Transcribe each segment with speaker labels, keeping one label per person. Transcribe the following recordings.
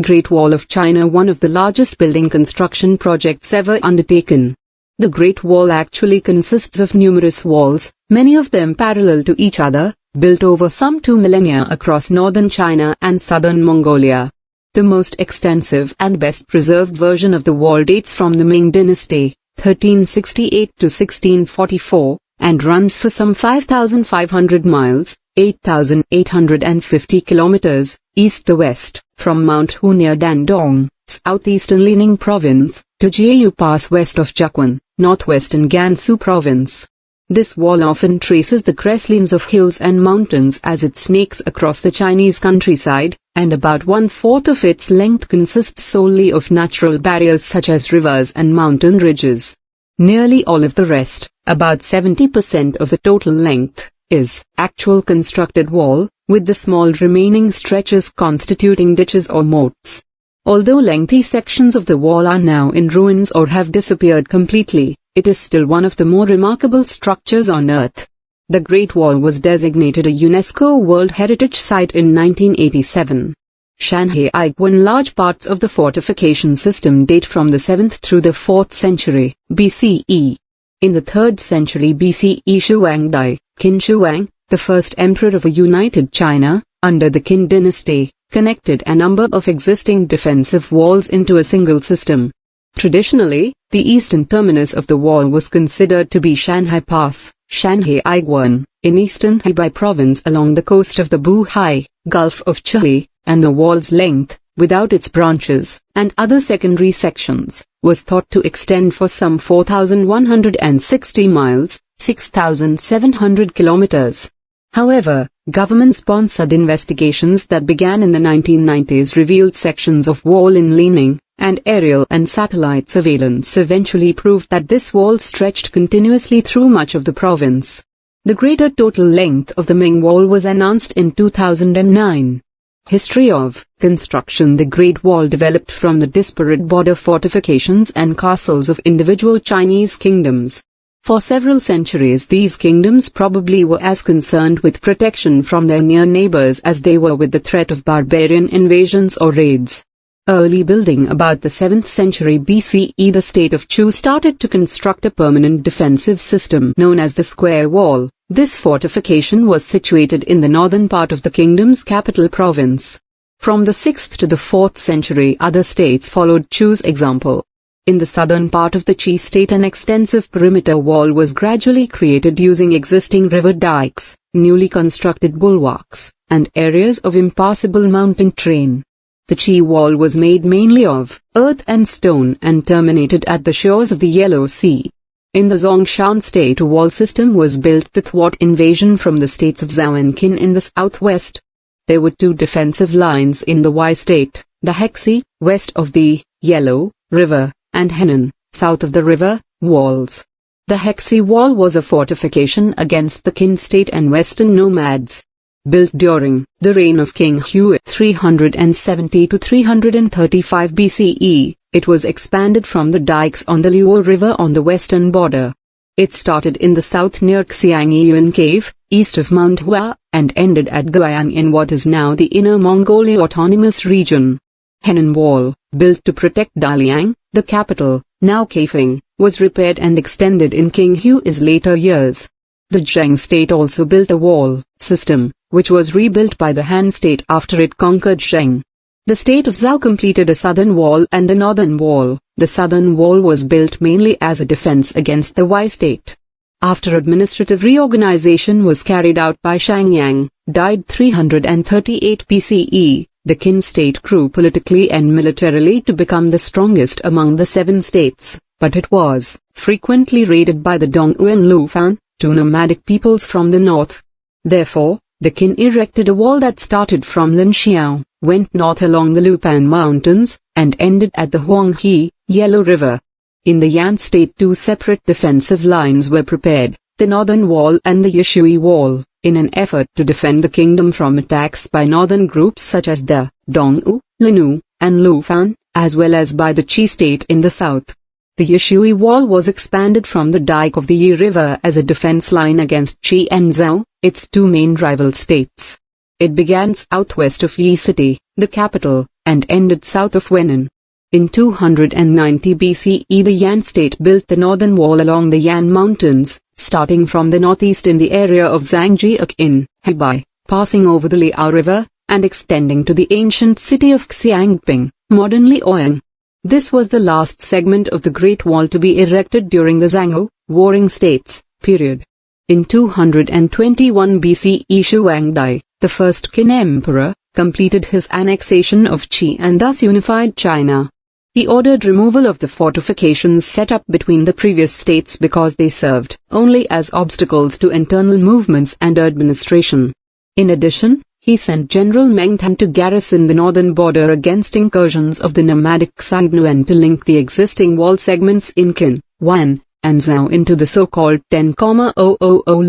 Speaker 1: Great Wall of China, one of the largest building construction projects ever undertaken. The Great Wall actually consists of numerous walls, many of them parallel to each other, built over some 2 millennia across northern China and southern Mongolia. The most extensive and best preserved version of the wall dates from the Ming Dynasty, 1368 to 1644, and runs for some 5,500 miles, 8,850 kilometers, east to west, from Mount Hu near Dandong, southeastern Lining Province, to Jiayu Pass west of Jiuquan, northwestern Gansu Province. This wall often traces the crestlines of hills and mountains as it snakes across the Chinese countryside, and about 1/4 of its length consists solely of natural barriers such as rivers and mountain ridges. Nearly all of the rest, about 70% of the total length, is actual constructed wall, with the small remaining stretches constituting ditches or moats. Although lengthy sections of the wall are now in ruins or have disappeared completely, it is still one of the more remarkable structures on Earth. The Great Wall was designated a UNESCO World Heritage Site in 1987. Shanhai Aiguan. Large parts of the fortification system date from the 7th through the 4th century BCE. In the 3rd century BCE, Shuangdi, Qin Shuang, the first emperor of a united China, under the Qin dynasty, connected a number of existing defensive walls into a single system. Traditionally, the eastern terminus of the wall was considered to be Shanhai Pass, Shanhai Aiguan, in eastern Hebei province along the coast of the Bohai, Gulf of Chile, and the wall's length, without its branches, and other secondary sections, was thought to extend for some 4,160 miles, 6,700 kilometers. However, government-sponsored investigations that began in the 1990s revealed sections of wall in Lining, and aerial and satellite surveillance eventually proved that this wall stretched continuously through much of the province. The greater total length of the Ming Wall was announced in 2009. History of construction. The Great Wall developed from the disparate border fortifications and castles of individual Chinese kingdoms. For several centuries these kingdoms probably were as concerned with protection from their near neighbors as they were with the threat of barbarian invasions or raids. Early building. About the 7th century BCE, the state of Chu started to construct a permanent defensive system known as the Square Wall. This fortification was situated in the northern part of the kingdom's capital province. From the 6th to the 4th century other states followed Chu's example. In the southern part of the Qi state an extensive perimeter wall was gradually created using existing river dikes, newly constructed bulwarks, and areas of impassable mountain terrain. The Qi wall was made mainly of earth and stone and terminated at the shores of the Yellow Sea. In the Zhongshan state a wall system was built to thwart invasion from the states of Zhao and Qin in the southwest. There were 2 defensive lines in the Y state, the Hexi, west of the Yellow River, and Henan, south of the river, walls. The Hexi Wall was a fortification against the Qin state and western nomads. Built during the reign of King Hu 370 to 335 BCE, it was expanded from the dikes on the Luo River on the western border. It started in the south near Xiangyuan Cave, east of Mount Hua, and ended at Guiyang in what is now the Inner Mongolia Autonomous Region. Henan Wall, built to protect Daliang, the capital, now Kaifeng, was repaired and extended in King Hu's later years. The Zheng state also built a wall system, which was rebuilt by the Han state after it conquered Zheng. The state of Zhao completed a southern wall and a northern wall. The southern wall was built mainly as a defense against the Y state. After administrative reorganization was carried out by Shangyang, died 338 BCE, the Qin state grew politically and militarily to become the strongest among the 7 states, but it was frequently raided by the Dongwu and Lufan, 2 nomadic peoples from the north. Therefore, the Qin erected a wall that started from Linxiao, went north along the Lupan Mountains, and ended at the Huanghe, Yellow River. In the Yan state 2 separate defensive lines were prepared, the Northern Wall and the Yeshui Wall, in an effort to defend the kingdom from attacks by northern groups such as the Dongwu, Linu, and Lufan, as well as by the Qi state in the south. The Yeshui Wall was expanded from the dike of the Yi River as a defense line against Qi and Zhao, its 2 main rival states. It began southwest of Yi City, the capital, and ended south of Wenan. In 290 BCE, the Yan state built the northern wall along the Yan mountains, starting from the northeast in the area of Zhangjiak in Hebei, passing over the Liao River, and extending to the ancient city of Xiangping, modern Liaoyang. This was the last segment of the Great Wall to be erected during the Zhang Warring States period. In 221 BCE, Xuangdi, the first Qin emperor, completed his annexation of Qi and thus unified China. He ordered removal of the fortifications set up between the previous states because they served only as obstacles to internal movements and administration. In addition, he sent General Meng Tan to garrison the northern border against incursions of the nomadic Xiongnu and to link the existing wall segments in Qin, Wan, and Zhao into the so-called 10,000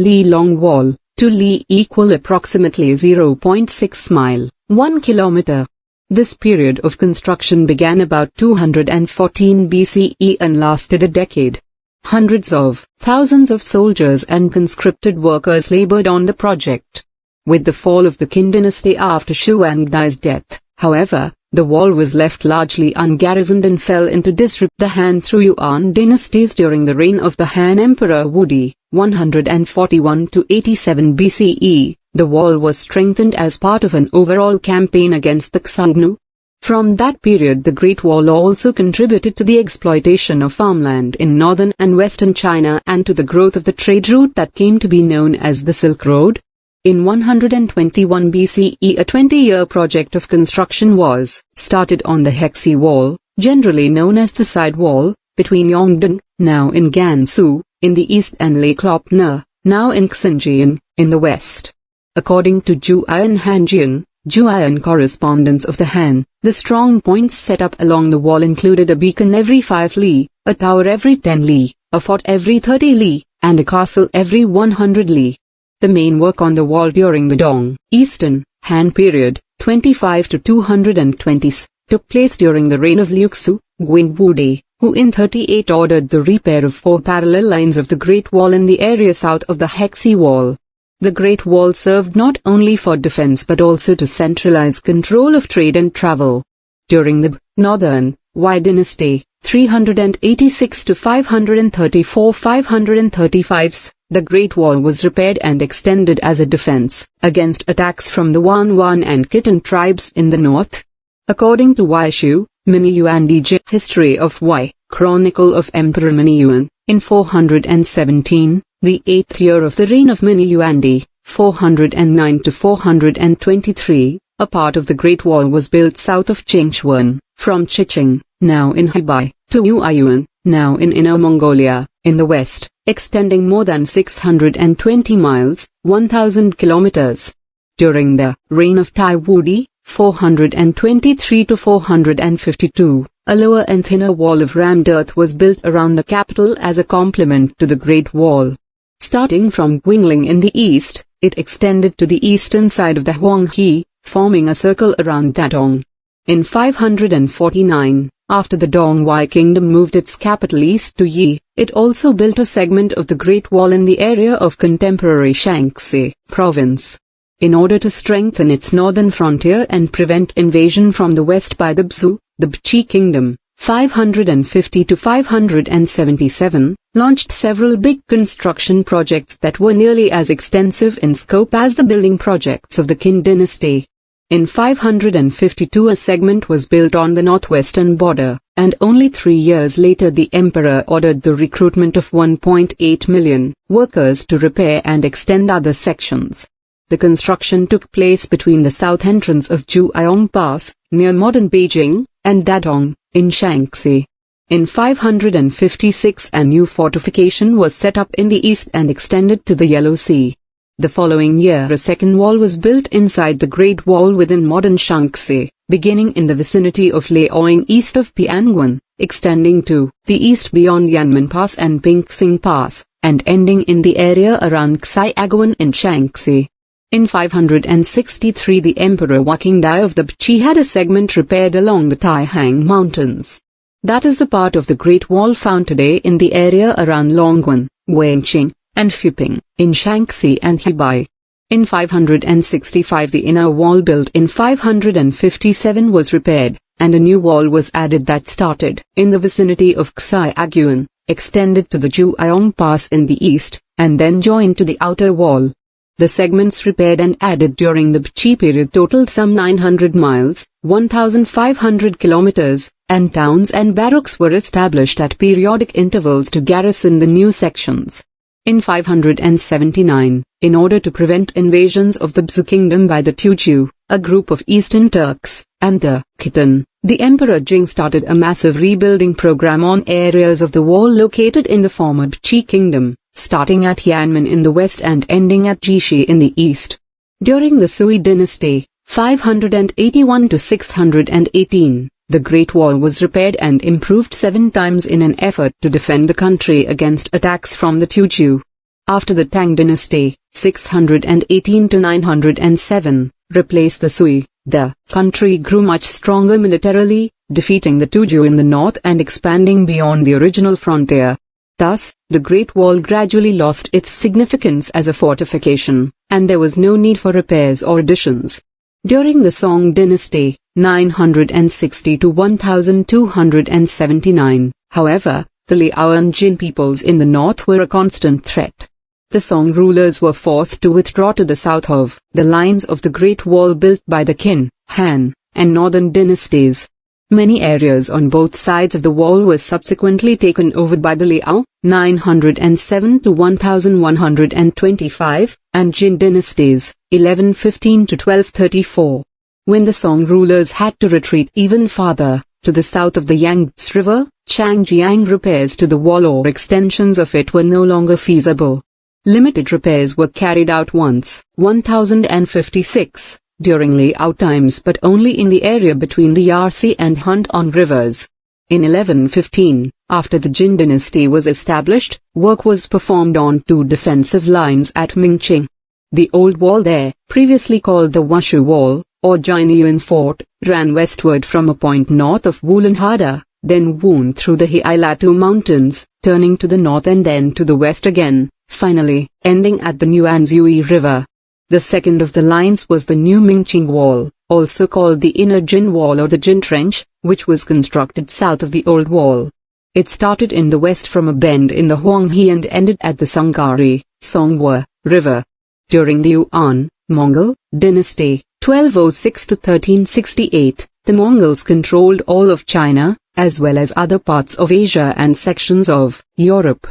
Speaker 1: Li long wall, to Li equal approximately 0.6 mile, 1 kilometer. This period of construction began about 214 BCE and lasted a decade. Hundreds of thousands of soldiers and conscripted workers labored on the project. With the fall of the Qin dynasty after Xuangdi's death, however, the wall was left largely ungarrisoned and fell into disrepair. The Han through Yuan dynasties during the reign of the Han Emperor Wudi, 141 to 87 BCE, the wall was strengthened as part of an overall campaign against the Xiongnu. From that period, the Great Wall also contributed to the exploitation of farmland in northern and western China and to the growth of the trade route that came to be known as the Silk Road. In 121 BCE, a 20-year project of construction was started on the Yeshui Wall, generally known as the Side Wall, between Yongdong, now in Gansu, in the east, and Lake Lopner, now in Xinjiang, in the west. According to Zhuayan Hanjian, Zhuayan correspondence of the Han, the strong points set up along the wall included a beacon every 5 li, a tower every 10 li, a fort every 30 li, and a castle every 100 li. The main work on the wall during the Dong, Eastern, Han period, 25 to 220s, took place during the reign of Liuxu, Guingwudi, who in 38 ordered the repair of 4 parallel lines of the Great Wall in the area south of the Yeshui Wall. The Great Wall served not only for defense but also to centralize control of trade and travel. During the Northern Wei dynasty, 386 to 534-535s, the Great Wall was repaired and extended as a defense against attacks from the Wan and Khitan tribes in the north. According to Yeshui, Miniyuan History of Wei, Chronicle of Emperor Miniyuan, in 417, the 8th year of the reign of Miniyuan, 409 to 423, a part of the Great Wall was built south of Qingchuan, from Chicheng, now in Hebei, to Yuanyuan, now in Inner Mongolia, in the west, extending more than 620 miles, 1,000 kilometers. During the reign of Taiwudi, 423 to 452, a lower and thinner wall of rammed earth was built around the capital as a complement to the Great Wall. Starting from Guingling in the east, it extended to the eastern side of the Huanghe, forming a circle around Datong. In 549, after the Dongwai kingdom moved its capital east to Yi, it also built a segment of the Great Wall in the area of contemporary Shaanxi province. In order to strengthen its northern frontier and prevent invasion from the west by the Bzu, the Bchi kingdom, 550 to 577, launched several big construction projects that were nearly as extensive in scope as the building projects of the Qin dynasty. In 552 a segment was built on the northwestern border, and only 3 years later the emperor ordered the recruitment of 1.8 million workers to repair and extend other sections. The construction took place between the south entrance of Juayong Pass, near modern Beijing, and Datong, in Shaanxi. In 556 a new fortification was set up in the east and extended to the Yellow Sea. The following year a second wall was built inside the Great Wall within modern Shaanxi, beginning in the vicinity of Liaoyang east of Pianguan, extending to the east beyond Yanmen Pass and Pingxing Pass, and ending in the area around Xiaguan in Shaanxi. In 563 the Emperor Wakingdai of the Bchi had a segment repaired along the Taihang Mountains. That is the part of the Great Wall found today in the area around Longguan, Wenqing, and Fuping, in Shaanxi and Hebei. In 565 the inner wall built in 557 was repaired, and a new wall was added that started in the vicinity of Xiaoguan, extended to the Juiang Pass in the east, and then joined to the outer wall. The segments repaired and added during the Qi period totaled some 900 miles, 1,500 kilometers, and towns and barracks were established at periodic intervals to garrison the new sections. In 579, in order to prevent invasions of the Bzu kingdom by the Tuju, a group of Eastern Turks, and the Khitan, the Emperor Jing started a massive rebuilding program on areas of the wall located in the former Qi kingdom, starting at Yanmen in the west and ending at Jishi in the east. During the Sui dynasty, 581 to 618, the Great Wall was repaired and improved 7 times in an effort to defend the country against attacks from the Tuju. After the Tang dynasty, 618 to 907, replaced the Sui, the country grew much stronger militarily, defeating the Tuju in the north and expanding beyond the original frontier. Thus, the Great Wall gradually lost its significance as a fortification, and there was no need for repairs or additions. During the Song dynasty, 960 to 1279, however, the Liao and Jin peoples in the north were a constant threat. The Song rulers were forced to withdraw to the south of the lines of the Great Wall built by the Qin, Han, and northern dynasties. Many areas on both sides of the wall were subsequently taken over by the Liao, 907 to 1125, and Jin dynasties, 1115 to 1234. When the Song rulers had to retreat even farther, to the south of the Yangtze River, Changjiang repairs to the wall or extensions of it were no longer feasible. Limited repairs were carried out once, 1056, during Liao times but only in the area between the Yarsi and Hunton rivers. In 1115, after the Jin dynasty was established, work was performed on 2 defensive lines at Mingqing. The old wall there, previously called the Yeshui Wall, or Jianyuan Fort, ran westward from a point north of Wulanhada, then wound through the Hiailatu Mountains, turning to the north and then to the west again, finally, ending at the Nuanzhui River. The second of the lines was the New Mingqing Wall, also called the Inner Jin Wall or the Jin Trench, which was constructed south of the old wall. It started in the west from a bend in the Huanghe and ended at the Sangari, Songhua, River. During the Yuan, Mongol, dynasty, 1206 to 1368, the Mongols controlled all of China, as well as other parts of Asia and sections of Europe.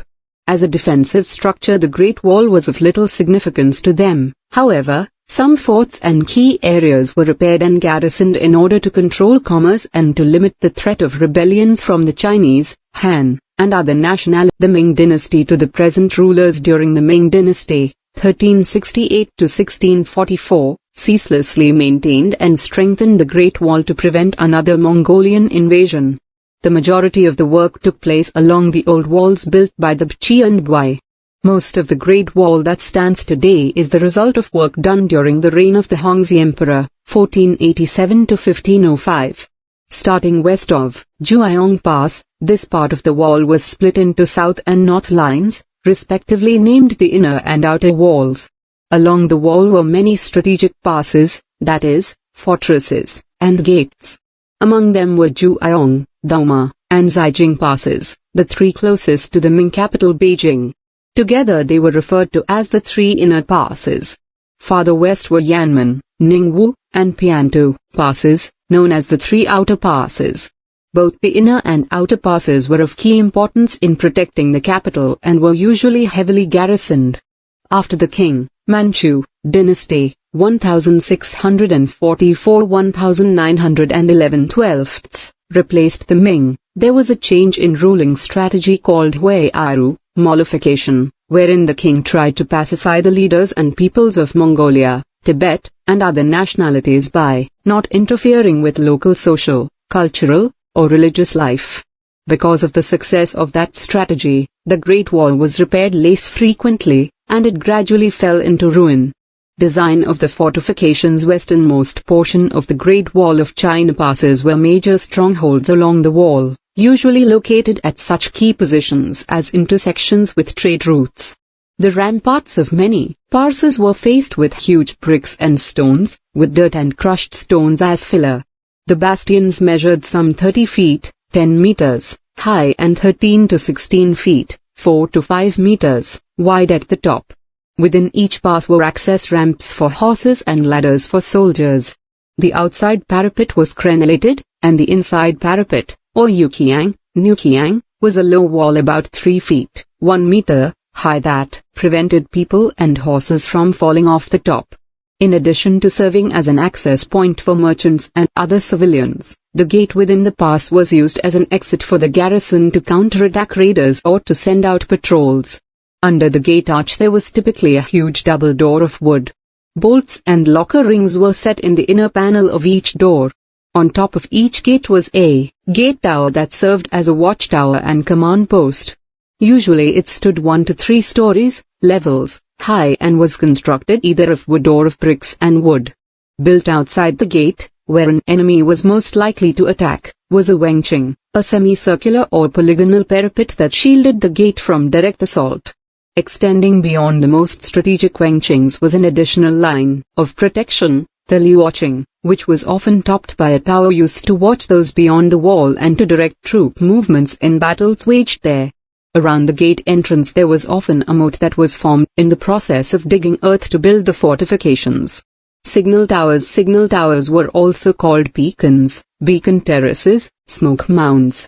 Speaker 1: As a defensive structure the Great Wall was of little significance to them, however, some forts and key areas were repaired and garrisoned in order to control commerce and to limit the threat of rebellions from the Chinese, Han, and other nationalities. The Ming dynasty to the present rulers during the Ming dynasty, 1368 to 1644, ceaselessly maintained and strengthened the Great Wall to prevent another Mongolian invasion. The majority of the work took place along the old walls built by the Qi and Bai. Most of the Great Wall that stands today is the result of work done during the reign of the Hongzhi Emperor, 1487 to 1505. Starting west of Juiang Pass, this part of the wall was split into south and north lines, respectively named the inner and outer walls. Along the wall were many strategic passes, that is, fortresses, and gates. Among them were Juiang, Dauma, and Zijing passes, the 3 closest to the Ming capital Beijing. Together they were referred to as the 3 inner passes. Farther west were Yanmen, Ningwu, and Piantou passes, known as the 3 outer passes. Both the inner and outer passes were of key importance in protecting the capital and were usually heavily garrisoned. After the Qing, Manchu, dynasty, 1644–1911 twelfths, replaced the Ming, there was a change in ruling strategy called Huairu, mollification, wherein the king tried to pacify the leaders and peoples of Mongolia, Tibet, and other nationalities by not interfering with local social, cultural, or religious life. Because of the success of that strategy, the Great Wall was repaired less frequently, and it gradually fell into ruin. Design of the fortification's westernmost portion of the Great Wall of China passes were major strongholds along the wall, usually located at such key positions as intersections with trade routes. The ramparts of many passes were faced with huge bricks and stones, with dirt and crushed stones as filler. The bastions measured some 30 feet, 10 meters, high and 13 to 16 feet, 4 to 5 meters, wide at the top. Within each pass were access ramps for horses and ladders for soldiers. The outside parapet was crenellated, and the inside parapet, or nukiang, was a low wall about 3 feet, 1 meter, high that prevented people and horses from falling off the top. In addition to serving as an access point for merchants and other civilians, the gate within the pass was used as an exit for the garrison to counterattack raiders or to send out patrols. Under the gate arch there was typically a huge double door of wood. Bolts and locker rings were set in the inner panel of each door. On top of each gate was a gate tower that served as a watchtower and command post. Usually it stood 1 to 3 stories, levels, high and was constructed either of wood or of bricks and wood. Built outside the gate, where an enemy was most likely to attack, was a wenching, a semicircular or polygonal parapet that shielded the gate from direct assault. Extending beyond the most strategic wenchings was an additional line of protection, the liuoqing, which was often topped by a tower used to watch those beyond the wall and to direct troop movements in battles waged there. Around the gate entrance there was often a moat that was formed in the process of digging earth to build the fortifications. Signal towers were also called beacons, beacon terraces, smoke mounds,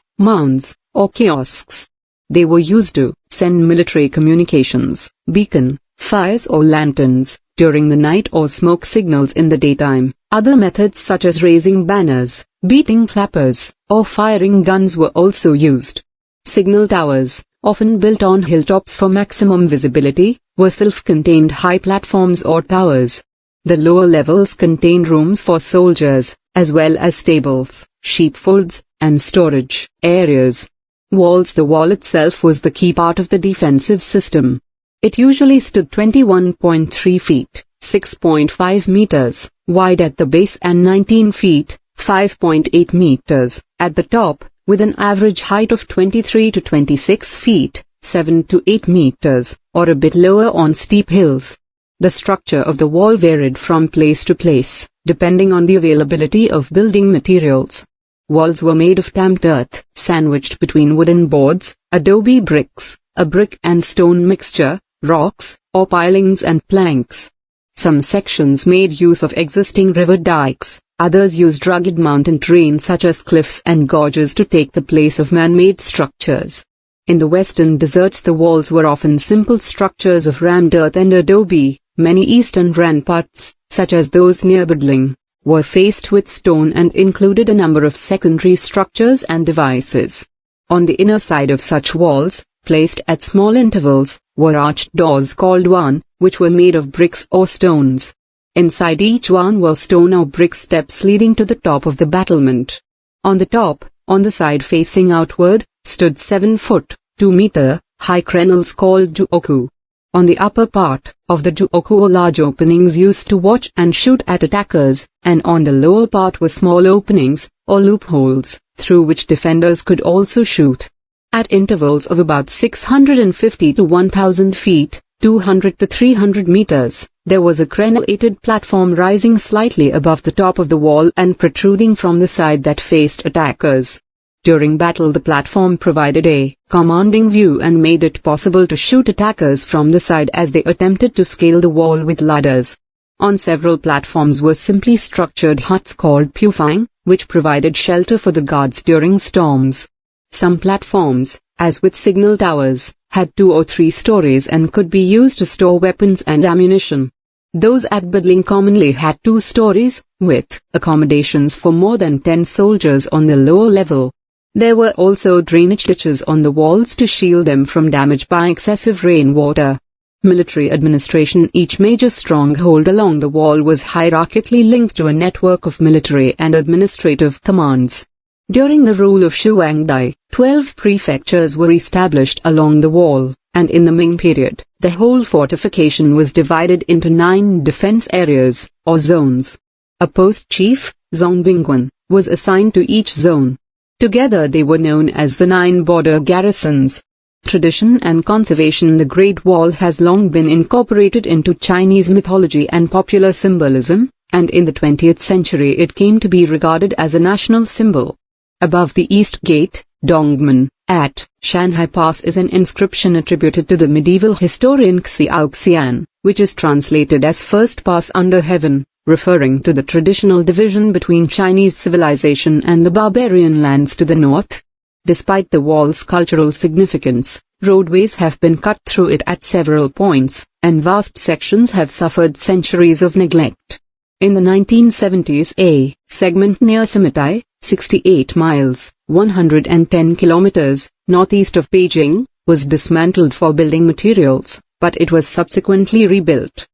Speaker 1: or kiosks. They were used to send military communications, beacon, fires or lanterns, during the night or smoke signals in the daytime. Other methods such as raising banners, beating clappers, or firing guns were also used. Signal towers, often built on hilltops for maximum visibility, were self-contained high platforms or towers. The lower levels contained rooms for soldiers, as well as stables, sheepfolds, and storage areas. The wall itself was the key part of the defensive system. It usually stood 21.3 feet, 6.5 meters, wide at the base and 19 feet, 5.8 meters, at the top, with an average height of 23 to 26 feet, 7 to 8 meters, or a bit lower on steep hills. The structure of the wall varied from place to place, depending on the availability of building materials. Walls were made of tamped earth, sandwiched between wooden boards, adobe bricks, a brick and stone mixture, rocks, or pilings and planks. Some sections made use of existing river dikes, others used rugged mountain terrain such as cliffs and gorges to take the place of man-made structures. In the western deserts the walls were often simple structures of rammed earth and adobe. Many eastern ramparts, such as those near Bidling, were faced with stone and included a number of secondary structures and devices. On the inner side of such walls, placed at small intervals, were arched doors called wan, which were made of bricks or stones. Inside each wan were stone or brick steps leading to the top of the battlement. On the top, on the side facing outward, stood 7-foot, 2-meter, high crenels called juoku. On the upper part of the juoku were large openings used to watch and shoot at attackers, and on the lower part were small openings, or loopholes, through which defenders could also shoot. At intervals of about 650 to 1000 feet, 200 to 300 meters, there was a crenellated platform rising slightly above the top of the wall and protruding from the side that faced attackers. During battle the platform provided a commanding view and made it possible to shoot attackers from the side as they attempted to scale the wall with ladders. On several platforms were simply structured huts called pufang, which provided shelter for the guards during storms. Some platforms, as with signal towers, had 2 or 3 stories and could be used to store weapons and ammunition. Those at Bidling commonly had 2 stories, with accommodations for more than 10 soldiers on the lower level. There were also drainage ditches on the walls to shield them from damage by excessive rainwater. Military administration. Each major stronghold along the wall was hierarchically linked to a network of military and administrative commands. During the rule of Xuangdai, 12 prefectures were established along the wall, and in the Ming period, the whole fortification was divided into 9 defense areas, or zones. A post chief, zongbingwan, was assigned to each zone. Together they were known as the 9 border garrisons. tradition and conservation. The Great Wall has long been incorporated into Chinese mythology and popular symbolism, and in the 20th century it came to be regarded as a national symbol. Above the East Gate, Dongmen, at Shanhai Pass is an inscription attributed to the medieval historian Xiao Xian, which is translated as First Pass Under Heaven, referring to the traditional division between Chinese civilization and the barbarian lands to the north. Despite the wall's cultural significance, roadways have been cut through it at several points, and vast sections have suffered centuries of neglect. In the 1970s, a segment near Simitai, 68 miles, 110 kilometers, northeast of Beijing, was dismantled for building materials, but it was subsequently rebuilt.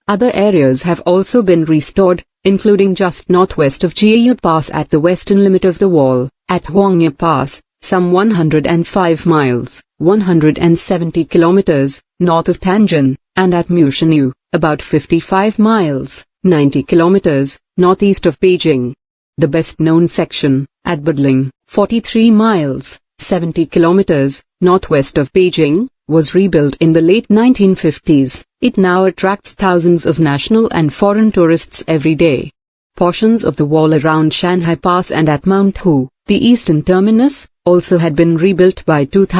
Speaker 1: Other areas have also been restored, including just northwest of Yeshui Pass at the western limit of the wall, at Huangye Pass, some 105 miles, 170 kilometers, north of Tianjin, and at Mushinu, about 55 miles, 90 kilometers, northeast of Beijing. The best-known section, at Budling, 43 miles, 70 kilometers, northwest of Beijing, was rebuilt in the late 1950s. It now attracts thousands of national and foreign tourists every day. Portions of the wall around Shanhai Pass and at Mount Hu, the eastern terminus, also had been rebuilt by 2000.